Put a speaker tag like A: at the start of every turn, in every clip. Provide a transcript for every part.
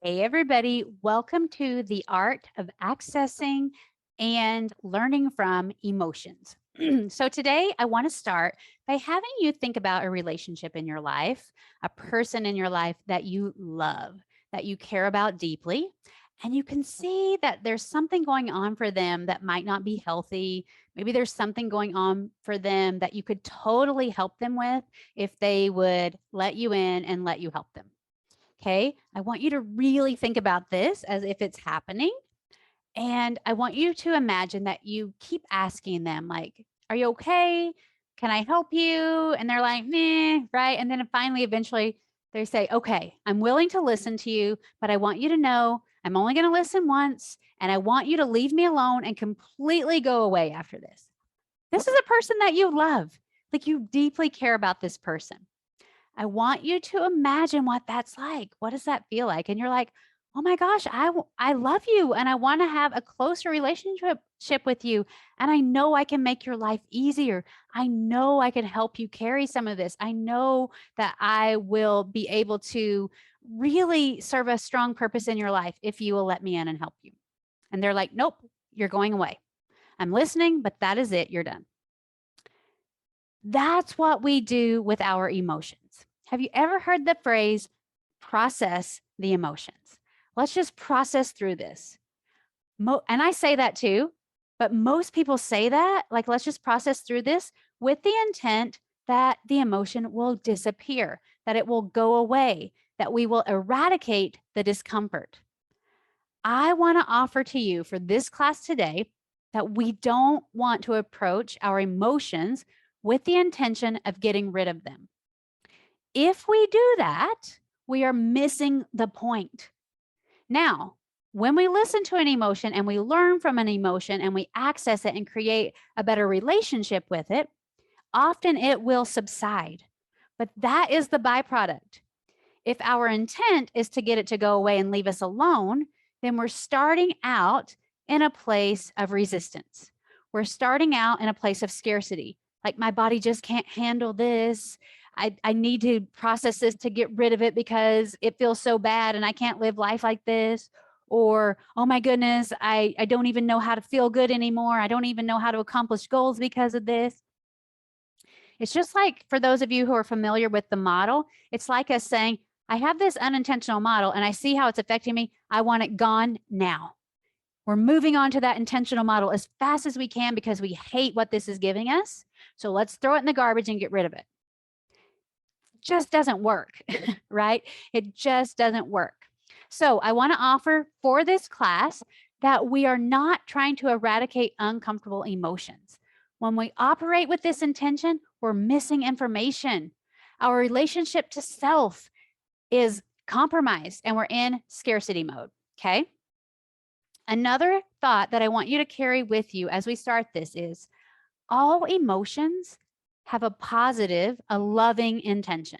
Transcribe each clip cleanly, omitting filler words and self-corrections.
A: Hey, everybody. Welcome to the art of accessing and learning from emotions. So, today I want to start by having you think about a relationship in your life, a person in your life that you love, that you care about deeply. And you can see that there's something going on for them that might not be healthy. Maybe there's something going on for them that you could totally help them with if they would let you in and let you help them. Okay. I want you to really think about this as if it's happening. And I want you to imagine that you keep asking them, like, are you okay? Can I help you? And they're like, meh, right? And then finally, eventually, they say, okay, I'm willing to listen to you, but I want you to know I'm only going to listen once. And I want you to leave me alone and completely go away after this. This is a person that you love. Like you deeply care about this person. I want you to imagine what that's like. What does that feel like? And you're like, "Oh my gosh, I love you and I want to have a closer relationship with you and I know I can make your life easier. I know I can help you carry some of this. I know that I will be able to really serve a strong purpose in your life if you will let me in and help you." And they're like, "Nope, you're going away. I'm listening, but that is it. You're done." That's what we do with our emotions. Have you ever heard the phrase process the emotions? Let's just process through this. And I say that too, but most people say that, like, let's just process through this with the intent that the emotion will disappear, that it will go away, that we will eradicate the discomfort. I want to offer to you for this class today that we don't want to approach our emotions with the intention of getting rid of them. If we do that, we are missing the point. Now, when we listen to an emotion and we learn from an emotion and we access it and create a better relationship with it, often it will subside. But that is the byproduct. If our intent is to get it to go away and leave us alone, then we're starting out in a place of resistance. We're starting out in a place of scarcity. Like, my body just can't handle this. I need to process this to get rid of it because it feels so bad and I can't live life like this. Or, oh my goodness, I don't even know how to feel good anymore. I don't even know how to accomplish goals because of this. It's just like, for those of you who are familiar with the model, it's like us saying, I have this unintentional model and I see how it's affecting me. I want it gone now. We're moving on to that intentional model as fast as we can because we hate what this is giving us. So let's throw it in the garbage and get rid of it. Just doesn't work, right? It just doesn't work. So I want to offer for this class that we are not trying to eradicate uncomfortable emotions. When we operate with this intention, we're missing information. Our relationship to self is compromised and we're in scarcity mode. Okay. Another thought that I want you to carry with you as we start this is all emotions have a positive, a loving intention,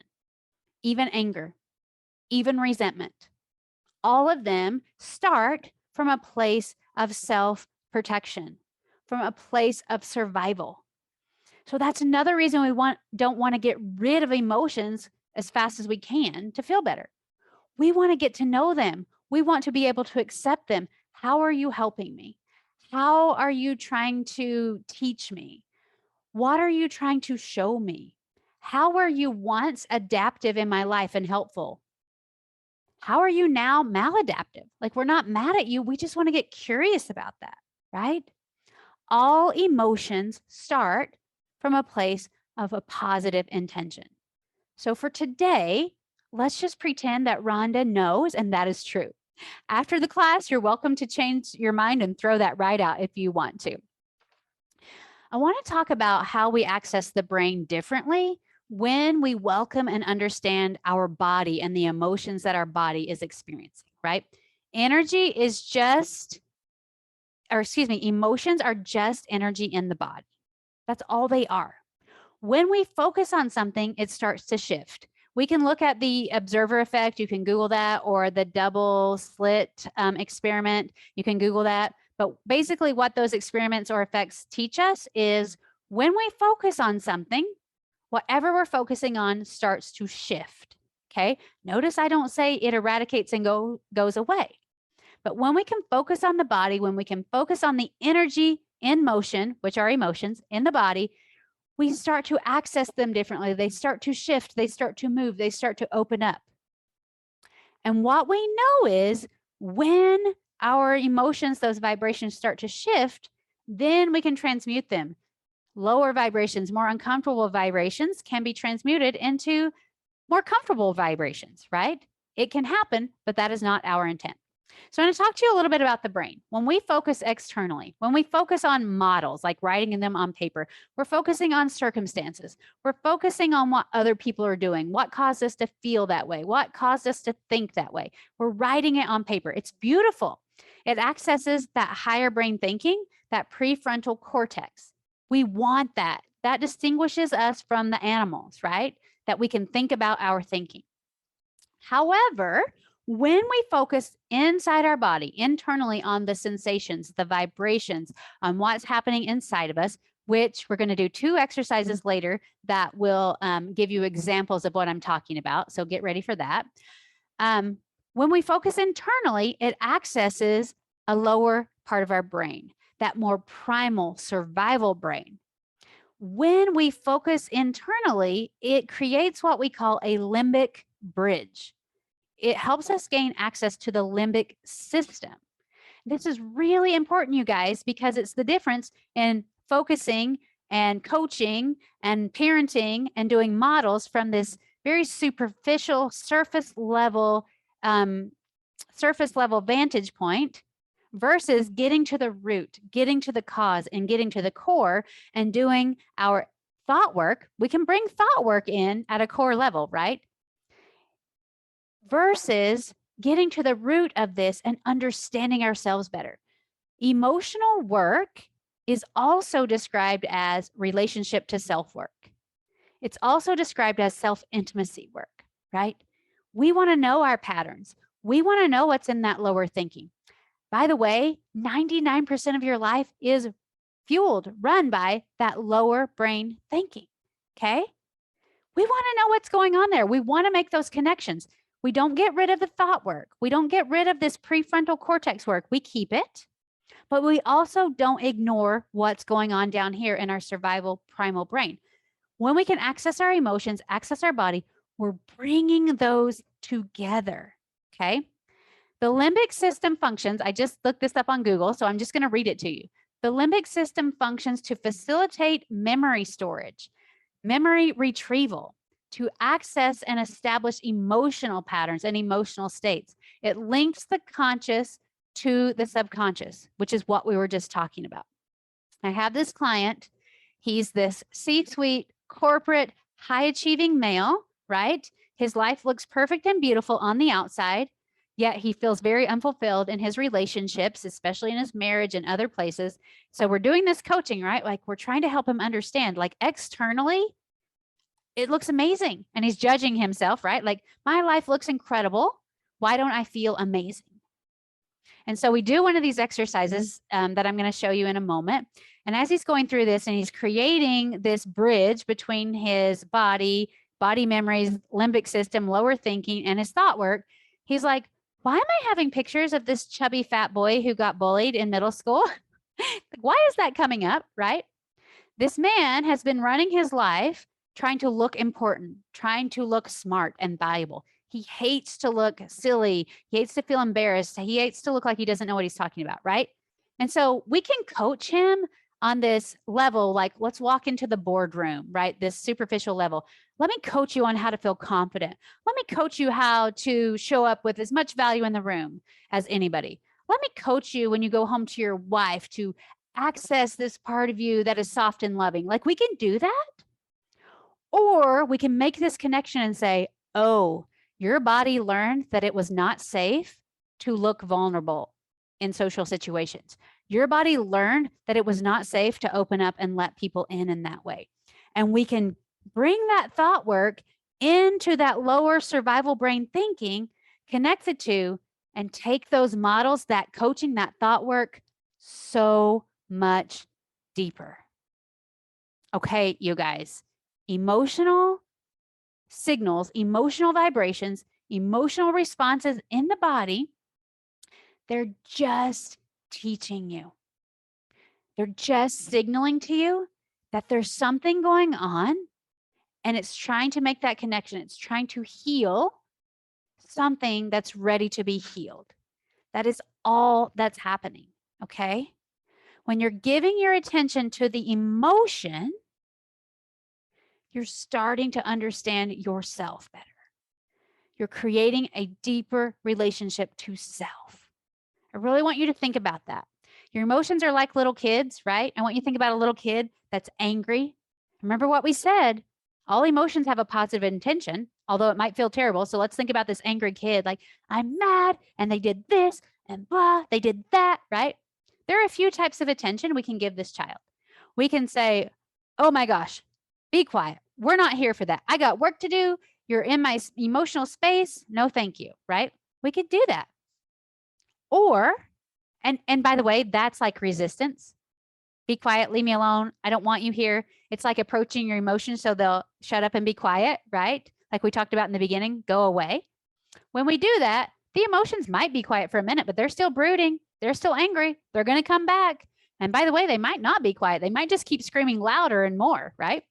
A: even anger, even resentment. All of them start from a place of self protection, from a place of survival. So that's another reason we don't want to get rid of emotions as fast as we can to feel better. We want to get to know them. We want to be able to accept them. How are you helping me? How are you trying to teach me? What are you trying to show me? How were you once adaptive in my life and helpful? How are you now maladaptive? Like, we're not mad at you. We just want to get curious about that, right? All emotions start from a place of a positive intention. So for today, let's just pretend that Rhonda knows and that is true. After the class, you're welcome to change your mind and throw that right out if you want to. I want to talk about how we access the brain differently when we welcome and understand our body and the emotions that our body is experiencing, right? Energy is just, or excuse me, emotions are just energy in the body. That's all they are. When we focus on something, it starts to shift. We can look at the observer effect. You can Google that, or the double slit experiment. You can Google that. But basically, what those experiments or effects teach us is when we focus on something, whatever we're focusing on starts to shift. Okay. Notice I don't say it eradicates and goes away. But when we can focus on the body, when we can focus on the energy in motion, which are emotions in the body, we start to access them differently. They start to shift, they start to move, they start to open up. And what we know is when our emotions, those vibrations start to shift, then we can transmute them. Lower vibrations, more uncomfortable vibrations can be transmuted into more comfortable vibrations, right? It can happen, but that is not our intent. So I'm going to talk to you a little bit about the brain. When we focus externally, when we focus on models, like writing them on paper, we're focusing on circumstances. We're focusing on what other people are doing, what caused us to feel that way, what caused us to think that way. We're writing it on paper. It's beautiful. It accesses that higher brain thinking, that prefrontal cortex. We want that. That distinguishes us from the animals, right? That we can think about our thinking. However, when we focus inside our body, internally on the sensations, the vibrations, on what's happening inside of us, which we're going to do 2 exercises later that will give you examples of what I'm talking about. So get ready for that. When we focus internally, it accesses a lower part of our brain, that more primal survival brain. When we focus internally, it creates what we call a limbic bridge. It helps us gain access to the limbic system. This is really important, you guys, because it's the difference in focusing and coaching and parenting and doing models from this very superficial surface level vantage point versus getting to the root, getting to the cause, and getting to the core and doing our thought work. We can bring thought work in at a core level, right? Versus getting to the root of this and understanding ourselves better. Emotional work is also described as relationship to self-work. It's also described as self-intimacy work, right? We want to know our patterns. We want to know what's in that lower thinking. By the way, 99% of your life is run by that lower brain thinking, okay? We want to know what's going on there. We want to make those connections. We don't get rid of the thought work. We don't get rid of this prefrontal cortex work. We keep it, but we also don't ignore what's going on down here in our survival primal brain. When we can access our emotions, access our body, we're bringing those together, okay? The limbic system functions, I just looked this up on Google, so I'm just going to read it to you. The limbic system functions to facilitate memory storage, memory retrieval, to access and establish emotional patterns and emotional states. It links the conscious to the subconscious, which is what we were just talking about. I have this client. He's this C-suite, corporate, high-achieving male, right? His life looks perfect and beautiful on the outside, yet he feels very unfulfilled in his relationships, especially in his marriage and other places. So we're doing this coaching, right? Like we're trying to help him understand, like externally, it looks amazing. And he's judging himself, right? Like my life looks incredible. Why don't I feel amazing? And so we do one of these exercises that I'm going to show you in a moment. And as he's going through this and he's creating this bridge between his body memories, limbic system, lower thinking, and his thought work, he's like, why am I having pictures of this chubby fat boy who got bullied in middle school? Why is that coming up, right? This man has been running his life trying to look important, trying to look smart and valuable. He hates to look silly. He hates to feel embarrassed. He hates to look like he doesn't know what he's talking about, right? And so we can coach him on this level, like let's walk into the boardroom, right? This superficial level. Let me coach you on how to feel confident. Let me coach you how to show up with as much value in the room as anybody. Let me coach you when you go home to your wife to access this part of you that is soft and loving. Like we can do that. Or we can make this connection and say, oh, your body learned that it was not safe to look vulnerable in social situations. Your body learned that it was not safe to open up and let people in that way. And we can bring that thought work into that lower survival brain thinking, connect the two, and take those models, that coaching, that thought work so much deeper. Okay, you guys, emotional signals, emotional vibrations, emotional responses in the body. They're just teaching you. They're just signaling to you that there's something going on, and it's trying to make that connection. It's trying to heal something that's ready to be healed. That is all that's happening, okay? When you're giving your attention to the emotion, you're starting to understand yourself better. You're creating a deeper relationship to self. I really want you to think about that. Your emotions are like little kids, right? I want you to think about a little kid that's angry. Remember what we said. All emotions have a positive intention, although it might feel terrible. So let's think about this angry kid like, I'm mad and they did this and blah, they did that, right? There are a few types of attention we can give this child. We can say, oh my gosh, be quiet. We're not here for that. I got work to do. You're in my emotional space. No, thank you, right? We could do that. Or, and by the way, that's like resistance. Be quiet, leave me alone. I don't want you here. It's like approaching your emotions so they'll shut up and be quiet, right? Like we talked about in the beginning, go away. When we do that, the emotions might be quiet for a minute, but they're still brooding. They're still angry. They're going to come back. And by the way, they might not be quiet. They might just keep screaming louder and more, right?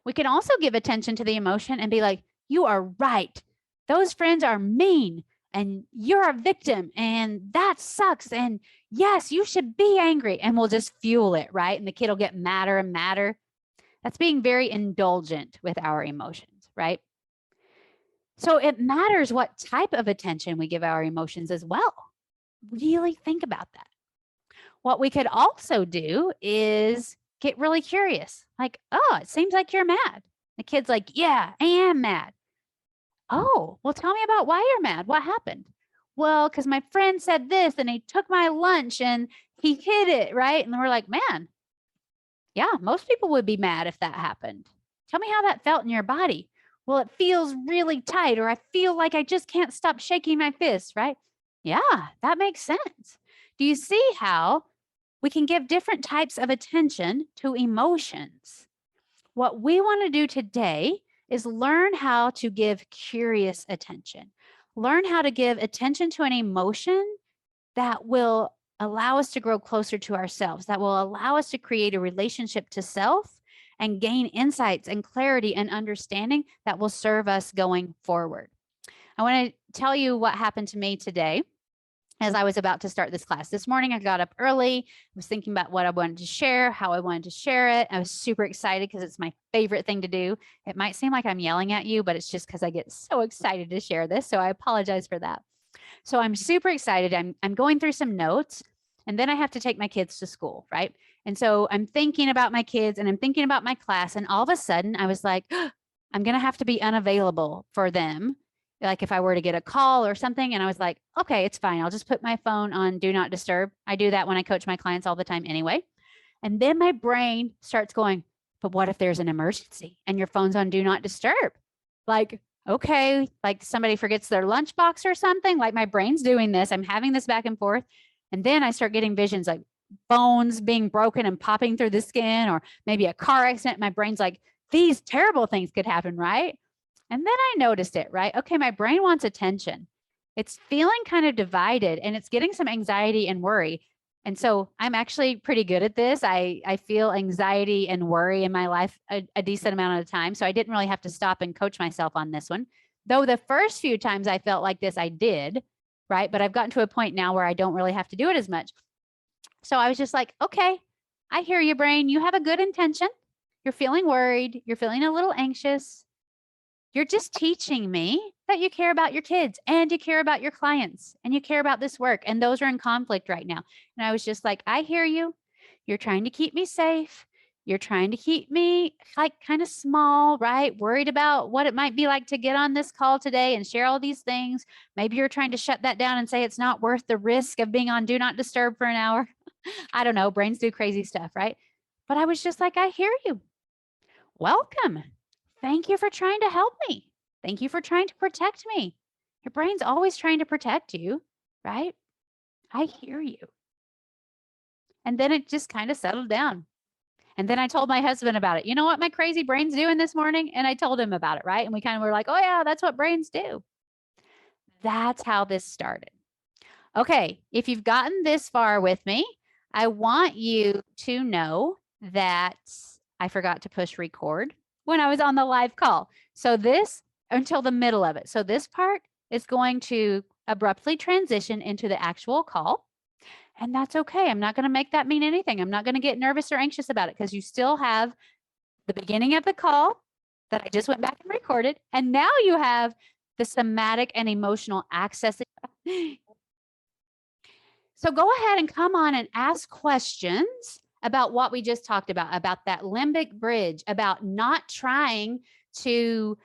A: We can also give attention to the emotion and be like, you are right. Those friends are mean and you're a victim and that sucks. And yes, you should be angry. And we'll just fuel it, right? And the kid will get madder and madder. That's being very indulgent with our emotions, right? So it matters what type of attention we give our emotions as well. Really think about that. What we could also do is get really curious. Like, oh, it seems like you're mad. The kid's like, yeah, I am mad. Oh, well, tell me about why you're mad. What happened? Well, because my friend said this and he took my lunch and he hid it, right? And we're like, man, yeah, most people would be mad if that happened. Tell me how that felt in your body. Well, it feels really tight, or I feel like I just can't stop shaking my fist, right? Yeah, that makes sense. Do you see how we can give different types of attention to emotions? What we want to do today is learn how to give curious attention. Learn how to give attention to an emotion that will allow us to grow closer to ourselves, that will allow us to create a relationship to self and gain insights and clarity and understanding that will serve us going forward. I want to tell you what happened to me today as I was about to start this class. This morning, I got up early. I was thinking about what I wanted to share, how I wanted to share it. I was super excited because it's my favorite thing to do. It might seem like I'm yelling at you, but it's just because I get so excited to share this. So I apologize for that. So I'm super excited. I'm going through some notes, and then I have to take my kids to school, right? And so I'm thinking about my kids and I'm thinking about my class. And all of a sudden, I was like, I'm going to have to be unavailable for them. Like if I were to get a call or something. And I was like, okay, it's fine. I'll just put my phone on do not disturb. I do that when I coach my clients all the time anyway. And then my brain starts going, but what if there's an emergency and your phone's on do not disturb? Like, okay, like somebody forgets their lunchbox or something. Like my brain's doing this. I'm having this back and forth. And then I start getting visions like bones being broken and popping through the skin, or maybe a car accident. My brain's like, these terrible things could happen, right? And then I noticed it, right? Okay, my brain wants attention. It's feeling kind of divided and it's getting some anxiety and worry. And so I'm actually pretty good at this. I feel anxiety and worry in my life a decent amount of the time. So I didn't really have to stop and coach myself on this one. Though the first few times I felt like this, I did, right? But I've gotten to a point now where I don't really have to do it as much. So I was just like, okay, I hear you, brain. You have a good intention. You're feeling worried. You're feeling a little anxious. You're just teaching me that you care about your kids and you care about your clients and you care about this work. And those are in conflict right now. And I was just like, I hear you. You're trying to keep me safe. You're trying to keep me like kind of small, right? Worried about what it might be like to get on this call today and share all these things. Maybe you're trying to shut that down and say it's not worth the risk of being on do not disturb for an hour. I don't know. Brains do crazy stuff, right? But I was just like, I hear you. Welcome. Thank you for trying to help me. Thank you for trying to protect me. Your brain's always trying to protect you, right? I hear you. And then it just kind of settled down. And then I told my husband about it. You know what my crazy brain's doing this morning? And I told him about it, right? And we kind of were like, oh yeah, that's what brains do. That's how this started. Okay, if you've gotten this far with me, I want you to know that I forgot to push record when I was on the live call. So this until the middle of it. So this part is going to abruptly transition into the actual call. And that's okay. I'm not going to make that mean anything. I'm not going to get nervous or anxious about it because you still have the beginning of the call that I just went back and recorded. And now you have the somatic and emotional access. So go ahead and come on and ask questions about what we just talked about that limbic bridge, about not trying to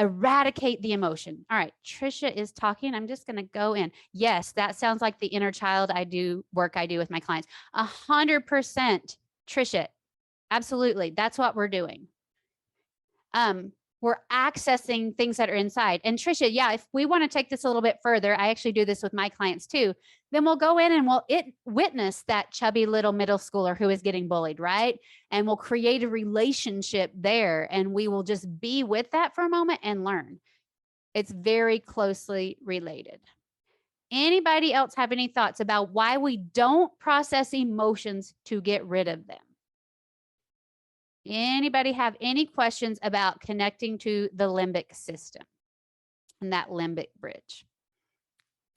A: eradicate the emotion. All right, Trisha is talking. I'm just going to go in. Yes, that sounds like the inner child work I do with my clients. 100%, Trisha. Absolutely. That's what we're doing. We're accessing things that are inside. And Trisha, yeah, if we want to take this a little bit further, I actually do this with my clients too. Then we'll go in and we'll witness that chubby little middle schooler who is getting bullied, right? And we'll create a relationship there, and we will just be with that for a moment and learn. It's very closely related. Anybody else have any thoughts about why we don't process emotions to get rid of them? Anybody have any questions about connecting to the limbic system and that limbic bridge?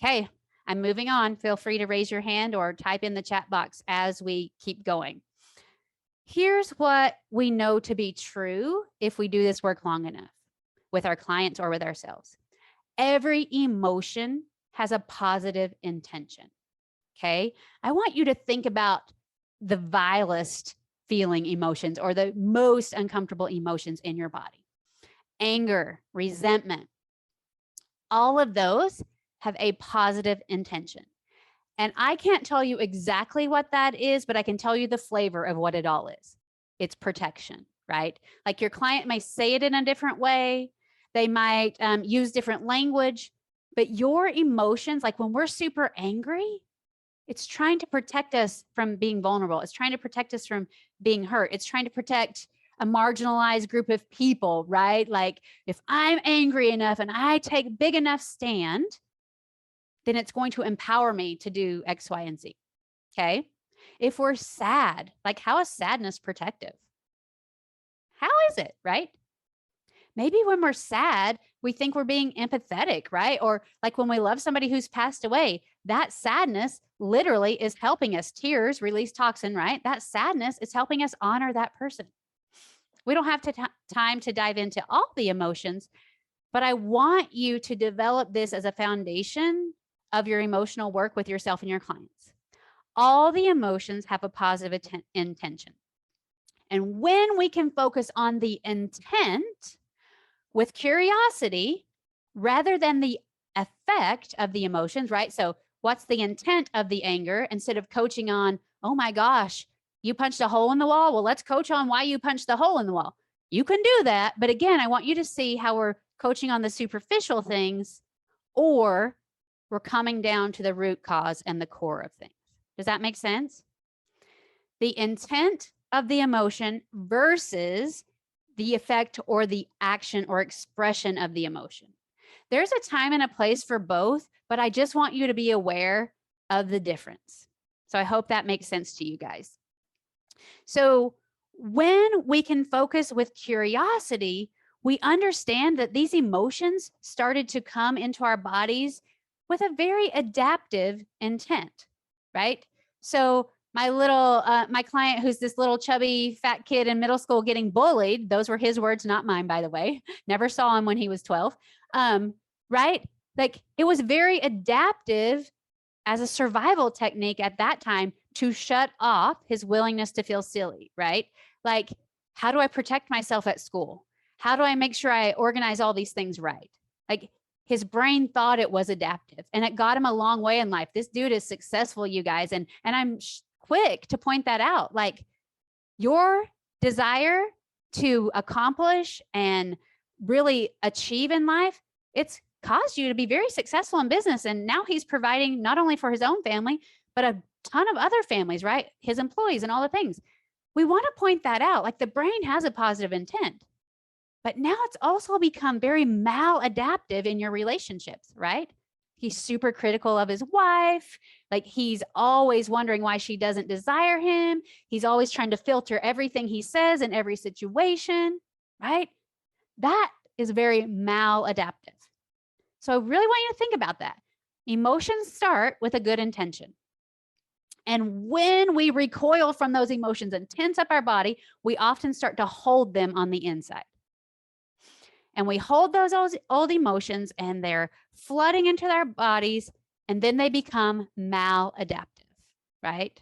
A: Okay, I'm moving on. Feel free to raise your hand or type in the chat box as we keep going. Here's what we know to be true if we do this work long enough with our clients or with ourselves. Every emotion has a positive intention. Okay, I want you to think about the vilest feeling emotions or the most uncomfortable emotions in your body. Anger, resentment, all of those have a positive intention. And I can't tell you exactly what that is, but I can tell you the flavor of what it all is. It's protection, right? Like your client may say it in a different way. They might use different language, but your emotions, like when we're super angry, it's trying to protect us from being vulnerable. It's trying to protect us from being hurt. It's trying to protect a marginalized group of people, right? Like if I'm angry enough and I take big enough stand, then it's going to empower me to do X, Y, and Z. Okay. If we're sad, like how is sadness protective? How is it, right? Maybe when we're sad, we think we're being empathetic, right? Or like when we love somebody who's passed away, that sadness literally is helping us. Tears release toxin, right? That sadness is helping us honor that person. We don't have time to dive into all the emotions, but I want you to develop this as a foundation of your emotional work with yourself and your clients. All the emotions have a positive intention. And when we can focus on the intent with curiosity rather than the effect of the emotions, right? So what's the intent of the anger instead of coaching on, oh my gosh, you punched a hole in the wall. Well, let's coach on why you punched the hole in the wall. You can do that. But again, I want you to see how we're coaching on the superficial things, or we're coming down to the root cause and the core of things. Does that make sense? The intent of the emotion versus the effect or the action or expression of the emotion. There's a time and a place for both, but I just want you to be aware of the difference. So I hope that makes sense to you guys. So when we can focus with curiosity, we understand that these emotions started to come into our bodies with a very adaptive intent, right? So my client who's this little chubby fat kid in middle school getting bullied, those were his words, not mine, by the way. Never saw him when he was 12, right? Like it was very adaptive as a survival technique at that time to shut off his willingness to feel silly, right? Like, how do I protect myself at school? How do I make sure I organize all these things right? Like his brain thought it was adaptive, and it got him a long way in life. This dude is successful, you guys. And I'm quick to point that out. Like your desire to accomplish and really achieve in life, it's caused you to be very successful in business. And now he's providing not only for his own family, but a ton of other families, right? His employees and all the things. We want to point that out. Like the brain has a positive intent, but now it's also become very maladaptive in your relationships, right? He's super critical of his wife. Like he's always wondering why she doesn't desire him. He's always trying to filter everything he says in every situation, right? That is very maladaptive. So I really want you to think about that. Emotions start with a good intention. And when we recoil from those emotions and tense up our body, we often start to hold them on the inside. And we hold those old emotions and they're flooding into our bodies, and then they become maladaptive, right?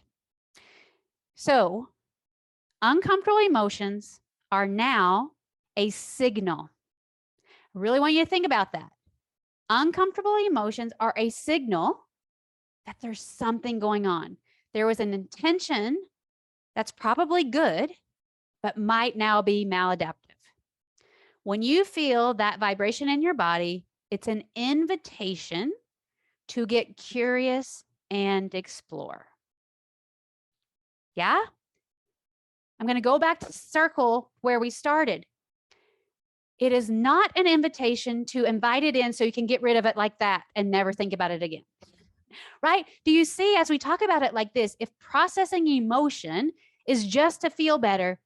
A: So uncomfortable emotions are now a signal. I really want you to think about that. Uncomfortable emotions are a signal that there's something going on. There was an intention that's probably good, but might now be maladaptive. When you feel that vibration in your body, it's an invitation to get curious and explore. Yeah? I'm going to go back to circle where we started. It is not an invitation to invite it in so you can get rid of it like that and never think about it again. Right? Do you see, as we talk about it like this, if processing emotion is just to feel better,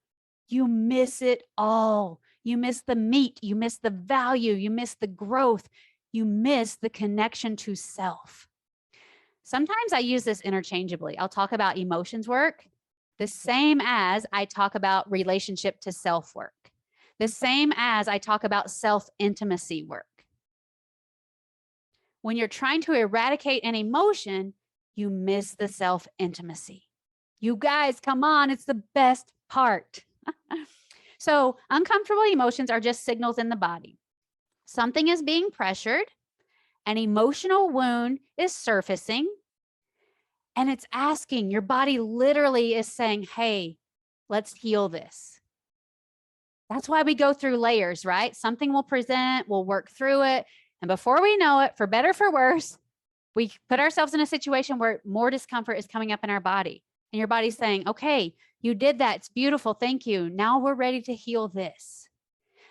A: you miss it all. You miss the meat, you miss the value, you miss the growth, you miss the connection to self. Sometimes I use this interchangeably. I'll talk about emotions work the same as I talk about relationship to self work, the same as I talk about self intimacy work. When you're trying to eradicate an emotion, you miss the self intimacy. You guys, come on, it's the best part. So uncomfortable emotions are just signals in the body. Something is being pressured, an emotional wound is surfacing, and it's asking, your body literally is saying, hey, let's heal this. That's why we go through layers, right? Something will present, we'll work through it. And before we know it, for better, for worse, we put ourselves in a situation where more discomfort is coming up in our body. And your body's saying, okay, you did that. It's beautiful. Thank you. Now we're ready to heal this.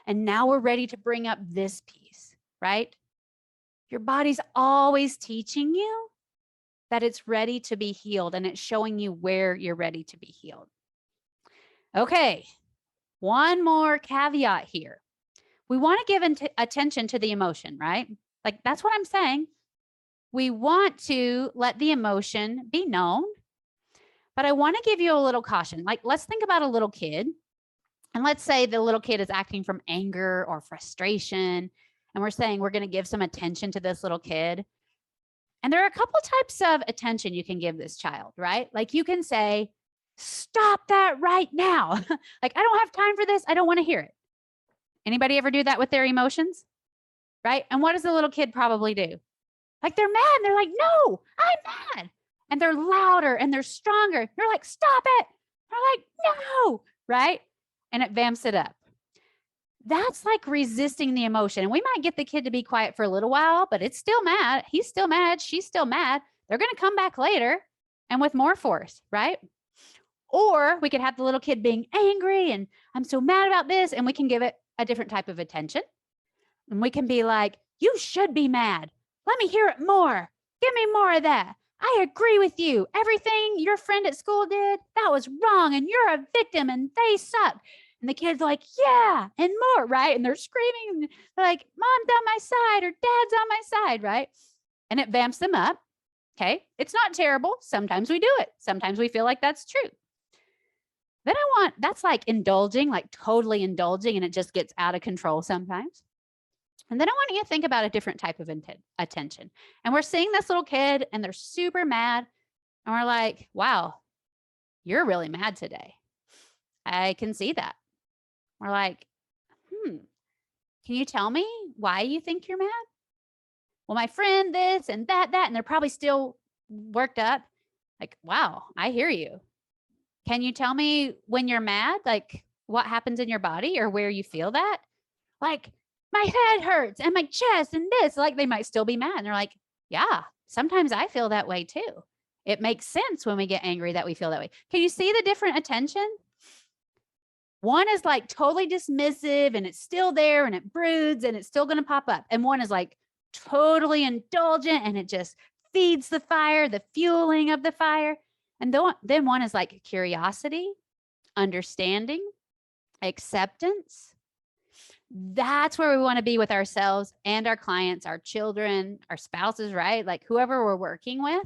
A: And now we're ready to bring up this piece, right? Your body's always teaching you that it's ready to be healed, and it's showing you where you're ready to be healed. Okay, one more caveat here. We want to give attention to the emotion, right? Like that's what I'm saying. We want to let the emotion be known, but I want to give you a little caution. Like let's think about a little kid, and let's say the little kid is acting from anger or frustration, and we're saying we're going to give some attention to this little kid. And there are a couple types of attention you can give this child, right? Like you can say, stop that right now. Like, I don't have time for this. I don't want to hear it. Anybody ever do that with their emotions? Right? And what does the little kid probably do? Like they're mad. They're like, no, I'm mad. And they're louder and they're stronger. You're like, stop it. They're like, no, right? And it vamps it up. That's like resisting the emotion. And we might get the kid to be quiet for a little while, but it's still mad. He's still mad. She's still mad. They're going to come back later and with more force, right? Or we could have the little kid being angry and I'm so mad about this. And we can give it a different type of attention. And we can be like, you should be mad. Let me hear it more. Give me more of that. I agree with you. Everything your friend at school did, that was wrong. And you're a victim and they suck. And the kid's like, yeah, and more, right? And they're screaming. And they're like, mom's on my side or dad's on my side, right? And it vamps them up. Okay. It's not terrible. Sometimes we do it. Sometimes we feel like that's true. Then that's like indulging, like totally indulging, and it just gets out of control sometimes. And then I want you to think about a different type of attention. And we're seeing this little kid and they're super mad. And we're like, wow, you're really mad today. I can see that. We're like, can you tell me why you think you're mad? Well, my friend, this and that, and they're probably still worked up. Like, wow, I hear you. Can you tell me when you're mad, like what happens in your body or where you feel that? Like, my head hurts and my chest and this, like they might still be mad. And they're like, yeah, sometimes I feel that way too. It makes sense when we get angry that we feel that way. Can you see the different attention? One is like totally dismissive and it's still there and it broods and it's still going to pop up. And one is like totally indulgent and it just feeds the fire, the fueling of the fire. And then one is like curiosity, understanding, acceptance. That's where we want to be with ourselves and our clients, our children, our spouses, right? Like whoever we're working with.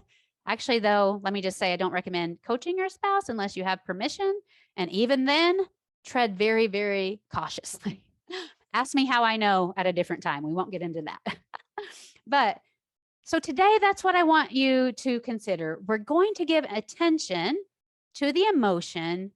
A: Actually, though, let me just say, I don't recommend coaching your spouse unless you have permission. And even then, tread very, very cautiously. Ask me how I know at a different time. We won't get into that. But so today, that's what I want you to consider. We're going to give attention to the emotion,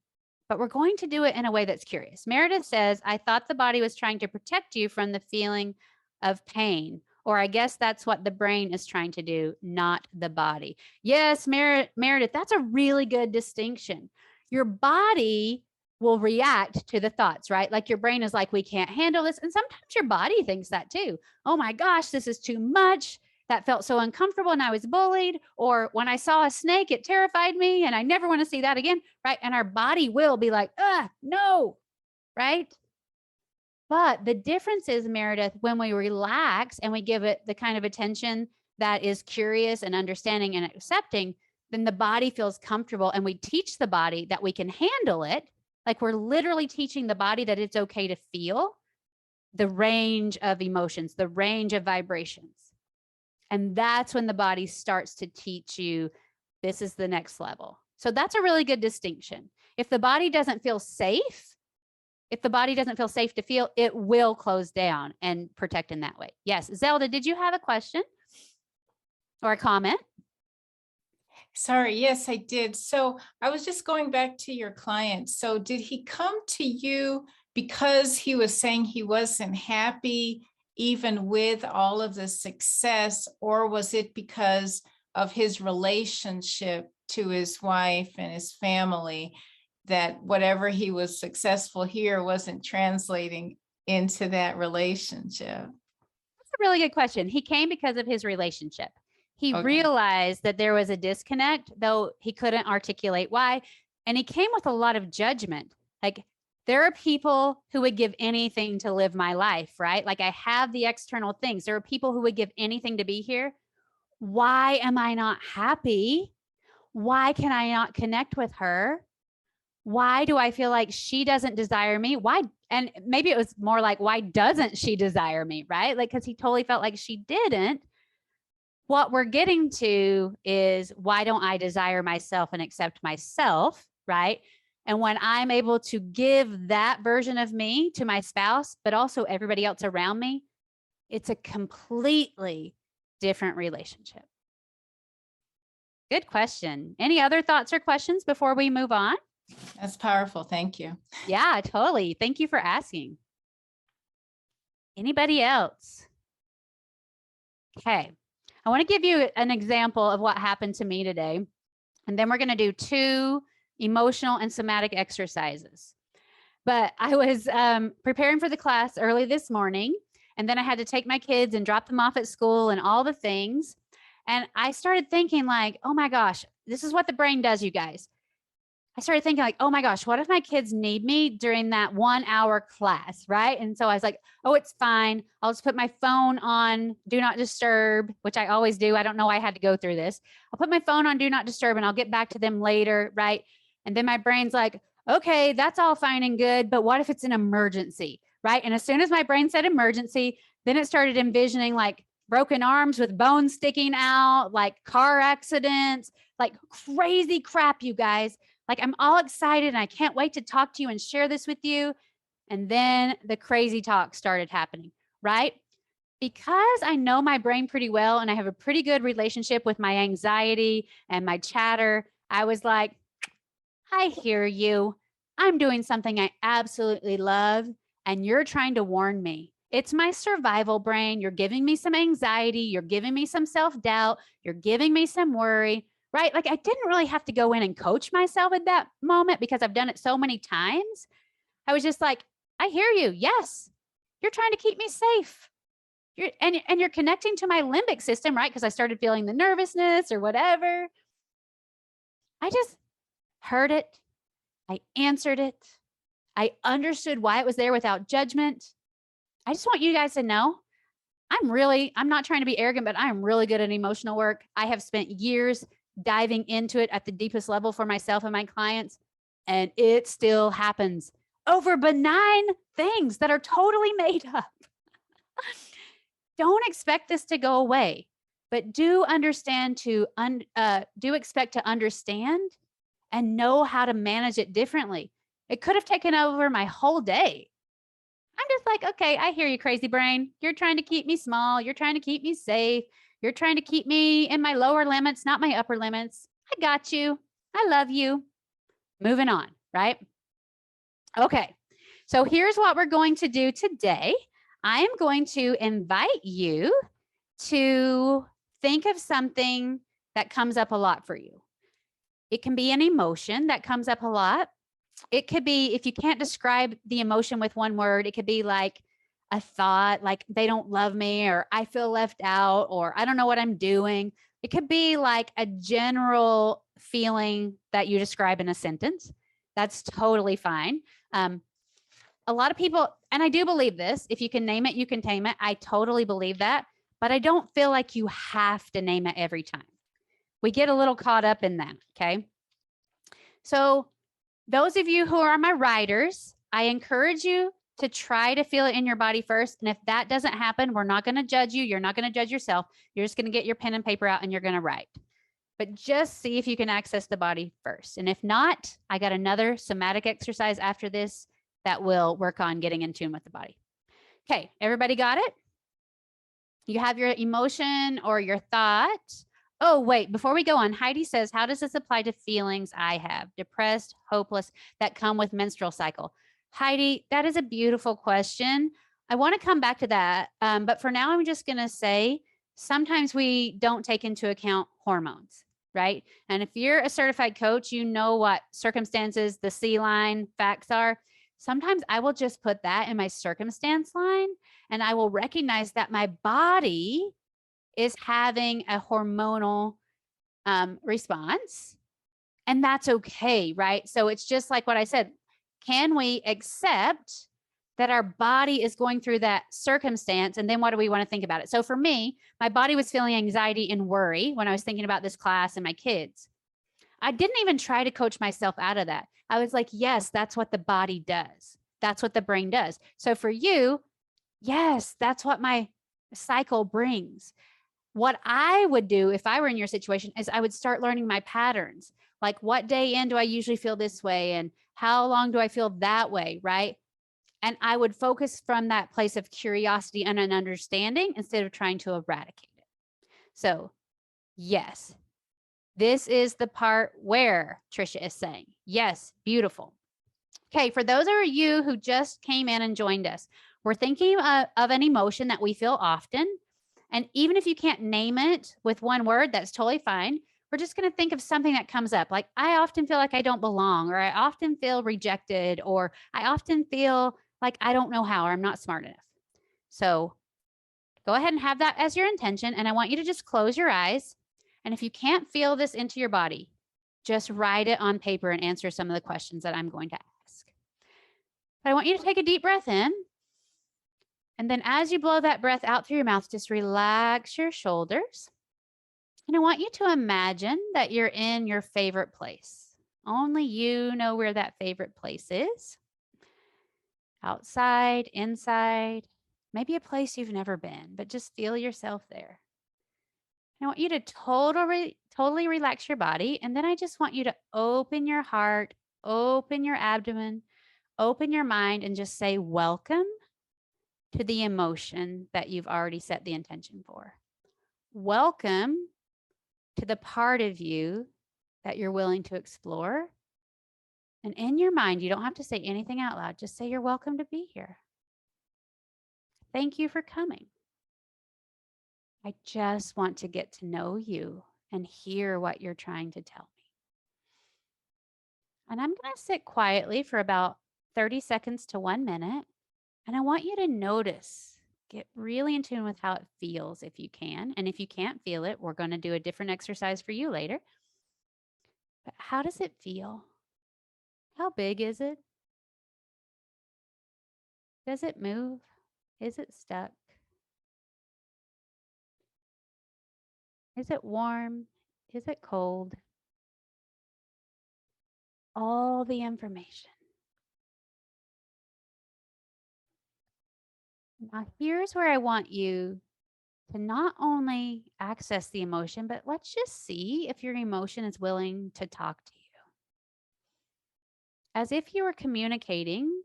A: but we're going to do it in a way that's curious. Meredith says, I thought the body was trying to protect you from the feeling of pain. Or I guess that's what the brain is trying to do, not the body. Yes, Meredith, that's a really good distinction. Your body will react to the thoughts, right? Like your brain is like, we can't handle this. And sometimes your body thinks that too. Oh my gosh, this is too much. That felt so uncomfortable and I was bullied. Or when I saw a snake, it terrified me and I never want to see that again, right? And our body will be like, no, right? But the difference is, Meredith, when we relax and we give it the kind of attention that is curious and understanding and accepting, then the body feels comfortable and we teach the body that we can handle it. Like we're literally teaching the body that it's okay to feel the range of emotions, the range of vibrations. And that's when the body starts to teach you, this is the next level. So that's a really good distinction. If the body doesn't feel safe, to feel, it will close down and protect in that way. Yes. Zelda, did you have a question or a comment?
B: Sorry. Yes, I did. So I was just going back to your client. So did he come to you because he was saying he wasn't happy even with all of the success, or was it because of his relationship to his wife and his family, that whatever he was successful here wasn't translating into that relationship?
A: That's a really good question. He came because of his relationship. He
B: Okay.
A: realized that there was a disconnect, though he couldn't articulate why. And he came with a lot of judgment. Like, there are people who would give anything to live my life, right? Like, I have the external things. There are people who would give anything to be here. Why am I not happy? Why can I not connect with her? Why do I feel like she doesn't desire me? Why? And maybe it was more like, why doesn't she desire me? Right? Like, because he totally felt like she didn't. What we're getting to is, why don't I desire myself and accept myself? Right? And when I'm able to give that version of me to my spouse, but also everybody else around me, it's a completely different relationship. Good question. Any other thoughts or questions before we move on?
B: That's powerful. Thank you.
A: Yeah, totally. Thank you for asking. Anybody else? Okay. I want to give you an example of what happened to me today. And then we're going to do 2 emotional and somatic exercises. But I was preparing for the class early this morning, and then I had to take my kids and drop them off at school and all the things. And I started thinking like, oh my gosh, this is what the brain does, you guys. I started thinking like, oh my gosh, what if my kids need me during that 1-hour class, right? And so I was like, oh, it's fine. I'll just put my phone on do not disturb, which I always do. I don't know why I had to go through this. I'll put my phone on do not disturb and I'll get back to them later, right? And then my brain's like, okay, that's all fine and good, but what if it's an emergency, right? And as soon as my brain said emergency, then it started envisioning like broken arms with bones sticking out, like car accidents, like crazy crap, you guys. Like, I'm all excited and I can't wait to talk to you and share this with you. And then the crazy talk started happening, right? Because I know my brain pretty well and I have a pretty good relationship with my anxiety and my chatter, I was like, I hear you. I'm doing something I absolutely love, and you're trying to warn me. It's my survival brain. You're giving me some anxiety. You're giving me some self-doubt. You're giving me some worry. Right? Like, I didn't really have to go in and coach myself at that moment because I've done it so many times. I was just like, I hear you. Yes. You're trying to keep me safe. You're connecting to my limbic system, right? Because I started feeling the nervousness or whatever. I just heard it. I answered it. I understood why it was there without judgment. I just want you guys to know I'm not trying to be arrogant, but I'm really good at emotional work. I have spent years diving into it at the deepest level for myself and my clients, and it still happens over benign things that are totally made up. Don't expect this to go away, but do expect to understand and know how to manage it differently. It could have taken over my whole day. I'm just like, okay, I hear you, crazy brain. You're trying to keep me small. You're trying to keep me safe. You're trying to keep me in my lower limits, not my upper limits. I got you. I love you. Moving on, right? Okay. So here's what we're going to do today. I am going to invite you to think of something that comes up a lot for you. It can be an emotion that comes up a lot. It could be, if you can't describe the emotion with one word, it could be like a thought, like they don't love me, or I feel left out, or I don't know what I'm doing. It could be like a general feeling that you describe in a sentence. That's totally fine. A lot of people, and I do believe this, if you can name it, you can tame it. I totally believe that, but I don't feel like you have to name it every time. We get a little caught up in that. Okay. So those of you who are my writers, I encourage you to try to feel it in your body first. And if that doesn't happen, we're not going to judge you. You're not going to judge yourself. You're just going to get your pen and paper out and you're going to write. But just see if you can access the body first. And if not, I got another somatic exercise after this that will work on getting in tune with the body. Okay, everybody got it? You have your emotion or your thought. Oh, wait, before we go on, Heidi says, how does this apply to feelings I have, depressed, hopeless, that come with menstrual cycle? Heidi, that is a beautiful question. I want to come back to that. But for now, I'm just going to say sometimes we don't take into account hormones, right? And if you're a certified coach, you know what circumstances the C line facts are. Sometimes I will just put that in my circumstance line and I will recognize that my body is having a hormonal response. And that's okay, right? So it's just like what I said. Can we accept that our body is going through that circumstance? And then what do we want to think about it? So for me, my body was feeling anxiety and worry when I was thinking about this class and my kids. I didn't even try to coach myself out of that. I was like, yes, that's what the body does. That's what the brain does. So for you, yes, that's what my cycle brings. What I would do if I were in your situation is I would start learning my patterns. Like, what day in do I usually feel this way? And how long do I feel that way? Right. And I would focus from that place of curiosity and an understanding instead of trying to eradicate it. So, yes, this is the part where Trisha is saying, yes, beautiful. Okay, for those of you who just came in and joined us, we're thinking of an emotion that we feel often. And even if you can't name it with one word, that's totally fine. We're just going to think of something that comes up. Like, I often feel like I don't belong, or I often feel rejected, or I often feel like I don't know how, or I'm not smart enough. So go ahead and have that as your intention. And I want you to just close your eyes. And if you can't feel this into your body, just write it on paper and answer some of the questions that I'm going to ask. But I want you to take a deep breath in. And then as you blow that breath out through your mouth, just relax your shoulders. And I want you to imagine that you're in your favorite place. Only you know where that favorite place is. Outside, inside, maybe a place you've never been, but just feel yourself there. I want you to totally relax your body. And then I just want you to open your heart, open your abdomen, open your mind, and just say, welcome to the emotion that you've already set the intention for. Welcome to the part of you that you're willing to explore. And in your mind, you don't have to say anything out loud. Just say, you're welcome to be here. Thank you for coming. I just want to get to know you and hear what you're trying to tell me. And I'm going to sit quietly for about 30 seconds to 1 minute. And I want you to notice, get really in tune with how it feels if you can. And if you can't feel it, we're going to do a different exercise for you later. But how does it feel? How big is it? Does it move? Is it stuck? Is it warm? Is it cold? All the information. Now, here's where I want you to not only access the emotion, but let's just see if your emotion is willing to talk to you. As if you were communicating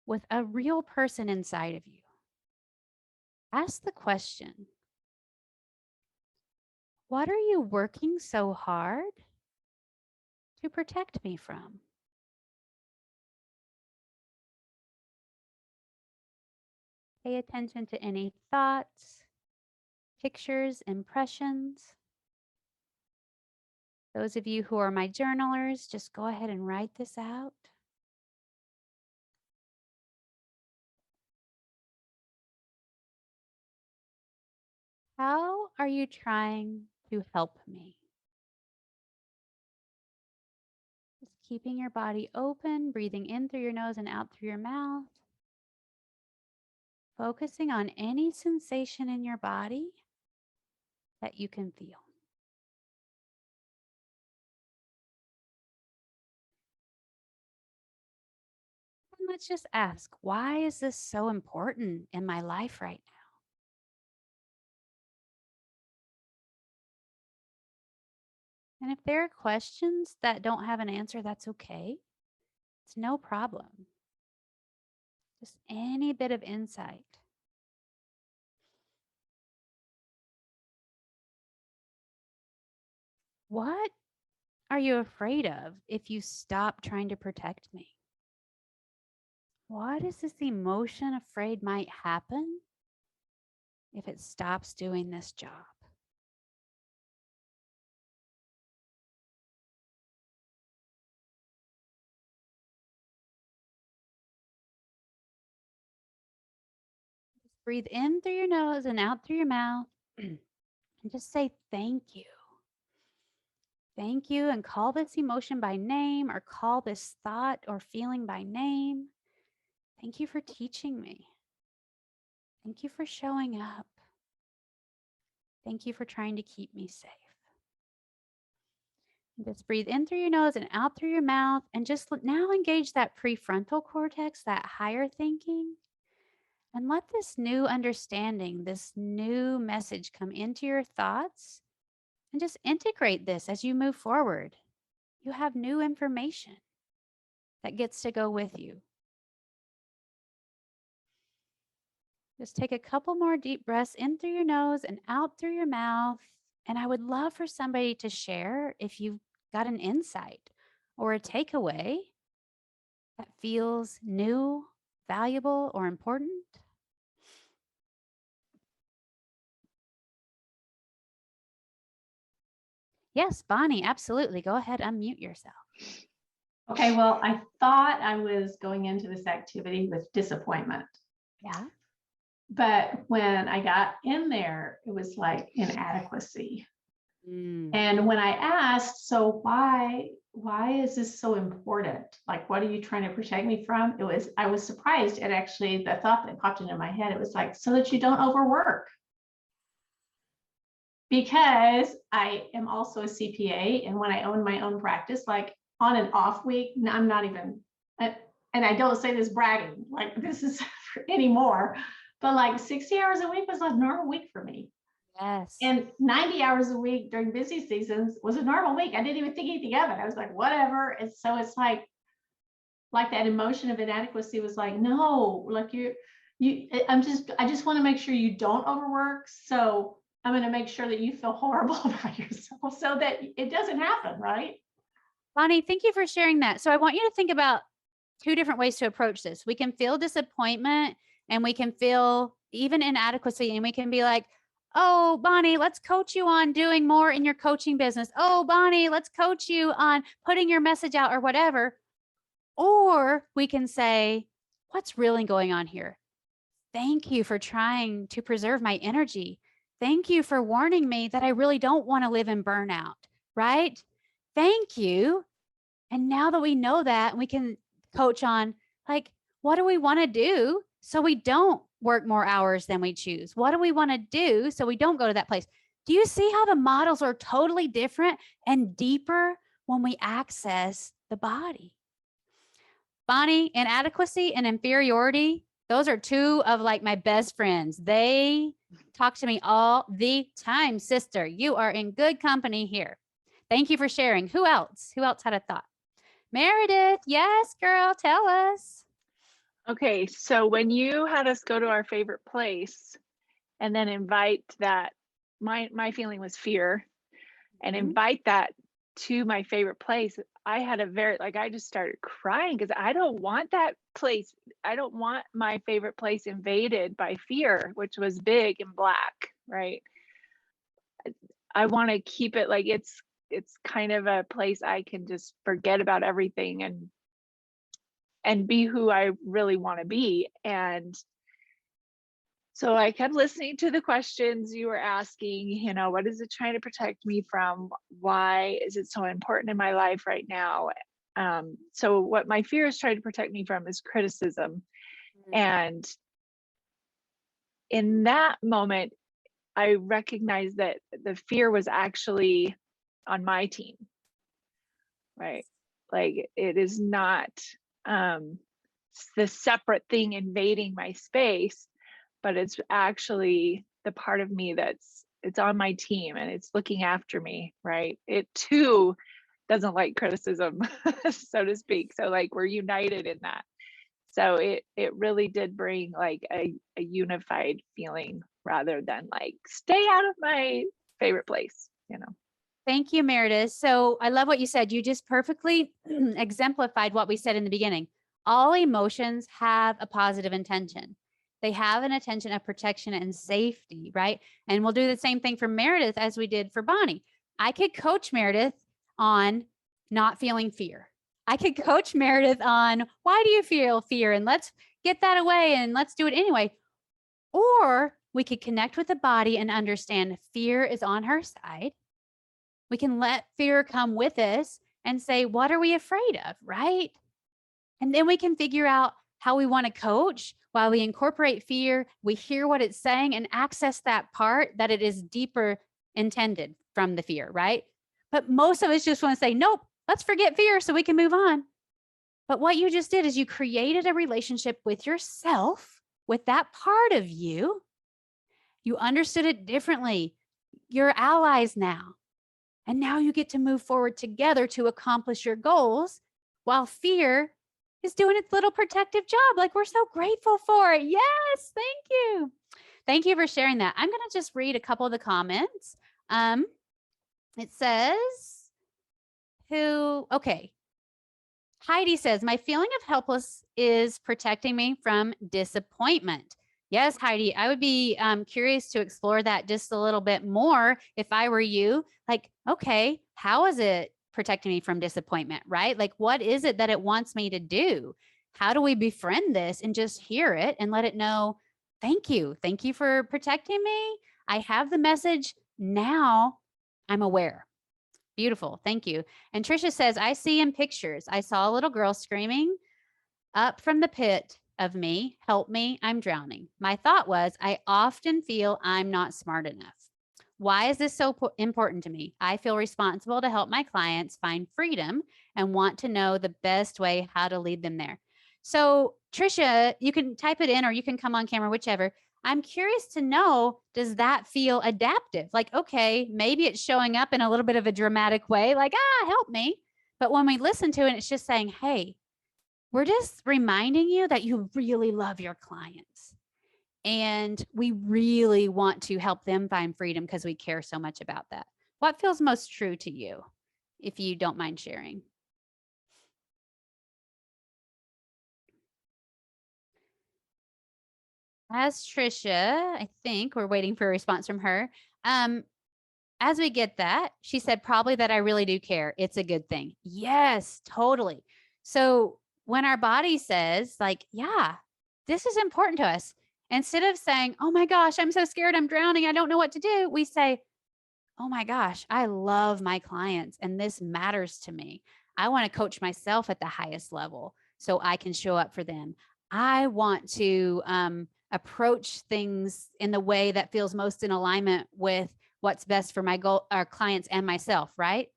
A: with a real person inside of you. Ask the question, what are you working so hard to protect me from? Pay attention to any thoughts, pictures, impressions. Those of you who are my journalers, just go ahead and write this out. How are you trying to help me? Just keeping your body open, breathing in through your nose and out through your mouth. Focusing on any sensation in your body that you can feel. And let's just ask, why is this so important in my life right now? And if there are questions that don't have an answer, that's okay. It's no problem. Just any bit of insight. What are you afraid of if you stop trying to protect me? What is this emotion afraid might happen if it stops doing this job? Just breathe in through your nose and out through your mouth and just say thank you. Thank you, and call this emotion by name or call this thought or feeling by name. Thank you for teaching me. Thank you for showing up. Thank you for trying to keep me safe. And just breathe in through your nose and out through your mouth, and just now engage that prefrontal cortex, that higher thinking, and let this new understanding, this new message come into your thoughts, and just integrate this as you move forward. You have new information that gets to go with you. Just take a couple more deep breaths in through your nose and out through your mouth. And I would love for somebody to share if you've got an insight or a takeaway that feels new, valuable, or important. Yes, Bonnie, absolutely. Go ahead, unmute yourself.
C: Okay, well, I thought I was going into this activity with disappointment.
A: Yeah.
C: But when I got in there, it was like inadequacy. And when I asked, so why is this so important? Like, what are you trying to protect me from? I was surprised at actually the thought that popped into my head. It was like, so that you don't overwork. Because I am also a CPA, and when I own my own practice, like on an off week, I'm not even, and I don't say this bragging, like this is anymore, but like 60 hours a week was a normal week for me.
A: Yes.
C: And 90 hours a week during busy seasons was a normal week. I didn't even think anything of it. I was like, whatever. And so it's like that emotion of inadequacy was like, no, like I just want to make sure you don't overwork. So I'm going to make sure that you feel horrible about yourself so that it doesn't happen, right?
A: Bonnie, thank you for sharing that. So I want you to think about two different ways to approach this. We can feel disappointment and we can feel even inadequacy, and we can be like, oh, Bonnie, let's coach you on doing more in your coaching business. Oh, Bonnie, let's coach you on putting your message out or whatever. Or we can say, what's really going on here? Thank you for trying to preserve my energy. Thank you for warning me that I really don't want to live in burnout, right? Thank you. And now that we know that, we can coach on, like, what do we want to do so we don't work more hours than we choose? What do we want to do so we don't go to that place? Do you see how the models are totally different and deeper when we access the body? Bonnie, inadequacy and inferiority, those are two of like my best friends. They talk to me all the time. Sister, you are in good company here. Thank you for sharing. Who else? Who else had a thought? Meredith, yes, girl, tell us.
D: Okay, so when you had us go to our favorite place and then invite that, my feeling was fear, and invite that to my favorite place, I had a very, like, I just started crying because I don't want that place. I don't want my favorite place invaded by fear, which was big and black, right? I want to keep it like it's kind of a place I can just forget about everything and be who I really want to be. And so I kept listening to the questions you were asking, you know, what is it trying to protect me from? Why is it so important in my life right now? So what my fear is trying to protect me from is criticism. And in that moment, I recognized that the fear was actually on my team, right? Like it is not the separate thing invading my space, but it's actually the part of me it's on my team and it's looking after me, right? It too doesn't like criticism, so to speak. So like we're united in that. So it really did bring like a unified feeling rather than like stay out of my favorite place, you know.
A: Thank you, Meredith. So I love what you said. You just perfectly exemplified what we said in the beginning. All emotions have a positive intention. They have an intention of protection and safety, right? And we'll do the same thing for Meredith as we did for Bonnie. I could coach Meredith on not feeling fear. I could coach Meredith on why do you feel fear? And let's get that away and let's do it anyway. Or we could connect with the body and understand fear is on her side. We can let fear come with us and say, what are we afraid of, right? And then we can figure out how we want to coach while we incorporate fear. We hear what it's saying and access that part that it is deeper intended from the fear, right? But most of us just want to say, nope, let's forget fear so we can move on. But what you just did is you created a relationship with yourself, with that part of you. You understood it differently. You're allies now. And now you get to move forward together to accomplish your goals while fear is doing its little protective job. Like we're so grateful for it. Yes, thank you. Thank you for sharing that. I'm going to just read a couple of the comments. It says, Heidi says, my feeling of helpless is protecting me from disappointment. Yes, Heidi, I would be curious to explore that just a little bit more if I were you. Like, okay, how is it protecting me from disappointment, right? Like, what is it that it wants me to do? How do we befriend this and just hear it and let it know, thank you. Thank you for protecting me. I have the message. Now I'm aware. Beautiful. Thank you. And Trisha says, I see in pictures, I saw a little girl screaming up from the pit of me, help me, I'm drowning. My thought was, I often feel I'm not smart enough. Why is this so important to me? I feel responsible to help my clients find freedom and want to know the best way how to lead them there. So Trisha, you can type it in or you can come on camera, whichever. I'm curious to know, does that feel adaptive? Like, okay, maybe it's showing up in a little bit of a dramatic way, like, help me. But when we listen to it, it's just saying, hey, we're just reminding you that you really love your clients. And we really want to help them find freedom because we care so much about that. What feels most true to you, if you don't mind sharing? As Trisha, I think we're waiting for a response from her. As we get that, she said, probably that I really do care. It's a good thing. Yes, totally. So when our body says like, yeah, this is important to us, instead of saying, oh my gosh, I'm so scared, I'm drowning, I don't know what to do, we say, oh my gosh, I love my clients and this matters to me. I want to coach myself at the highest level so I can show up for them. I want to approach things in the way that feels most in alignment with what's best for my goal, our clients and myself, right?